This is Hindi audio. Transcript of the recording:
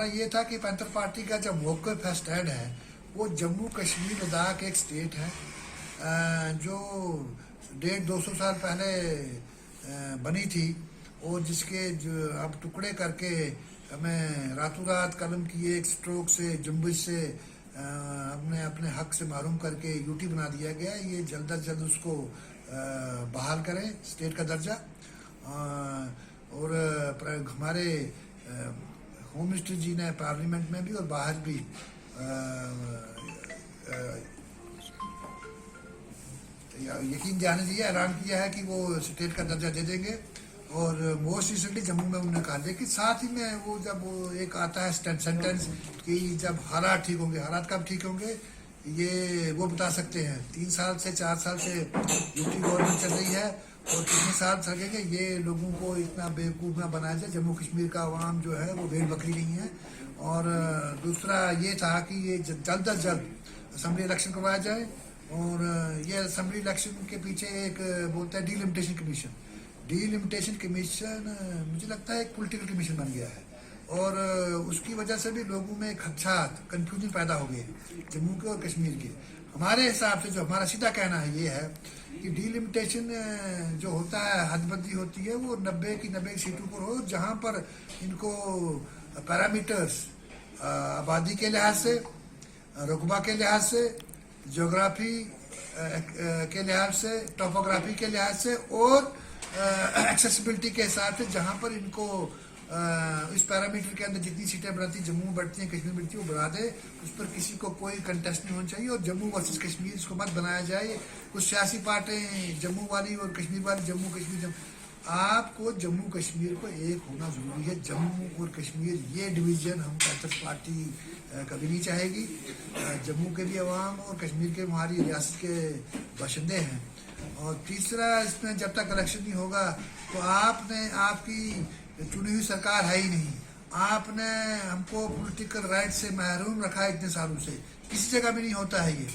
हमारा ये था कि पैंथर पार्टी का जो मौक़िफ़ है, स्टैंड है, वो जम्मू कश्मीर लद्दाख एक स्टेट है जो 150-200 साल पहले बनी थी और जिसके जो अब टुकड़े करके हमें रातों रात कलम की एक स्ट्रोक से, जुम्बिश से हमने अपने हक से महरूम करके यूटी बना दिया गया। ये जल्द अज जल्द उसको बहाल करें स्टेट का दर्जा। और हमारे होम मिनिस्टर जी ने पार्लियामेंट में भी और बाहर भी यकीन दिलाने दिया, ऐलान किया है कि वो स्टेट का दर्जा दे देंगे। और मोस्ट रिसेंटली जम्मू में उन्होंने कहा, लेकिन साथ ही में वो जब वो एक आता है सेंटेंस कि जब हालात ठीक होंगे, हालात कब ठीक होंगे ये वो बता सकते हैं। 3 साल से 4 साल से यूपी गवर्नमेंट चल रही है और कितने साल लगेंगे ये लोगों को इतना बेवकूफ़ ना बनाया जाए। जम्मू कश्मीर का अवाम जो है वो भेड़ बकरी नहीं है। और दूसरा ये था कि ये जल्द अज जल्द असम्बली इलेक्शन करवाया जाए। और ये असम्बली इलेक्शन के पीछे एक बोलता है डीलिमिटेशन कमीशन। डीलिमिटेशन कमीशन मुझे लगता है एक पॉलिटिकल कमीशन बन गया है और उसकी वजह से भी लोगों में खदशात, कन्फ्यूजन पैदा हो गए जम्मू के और कश्मीर के। हमारे हिसाब से जो हमारा सीधा कहना है ये है कि डीलिमिटेशन जो होता है, हदबंदी होती है, वो 90 की 90 सीटों पर हो, जहाँ पर इनको पैरामीटर्स आबादी के लिहाज से, रकबा के लिहाज से, जोग्राफी के लिहाज से, टोपोग्राफी के लिहाज से और एक्सेसिबिलिटी के हिसाब से, जहाँ पर इनको इस पैरामीटर के अंदर जितनी सीटें बढ़ती, जम्मू में बढ़ती हैं, कश्मीर बढ़ती है, वो बढ़ा दे। उस पर किसी को कोई कंटेस्ट नहीं होना चाहिए और जम्मू वर्सेस कश्मीर इसको मत बनाया जाए। कुछ सियासी पार्टियां जम्मू वाली और कश्मीर वाली, जम्मू कश्मीर आपको जम्मू कश्मीर को एक होना जरूरी है। जम्मू और कश्मीर ये डिवीजन हम पैंथर पार्टी कभी नहीं चाहेगी। जम्मू के भी अवाम और कश्मीर के हमारी रियासत के बाशिंदे हैं। और तीसरा, इसमें जब तक इलेक्शन नहीं होगा तो आपकी चुनी हुई सरकार है ही नहीं। आपने हमको पॉलिटिकल राइट से महरूम रखा है इतने सालों से, किसी जगह भी नहीं होता है ये।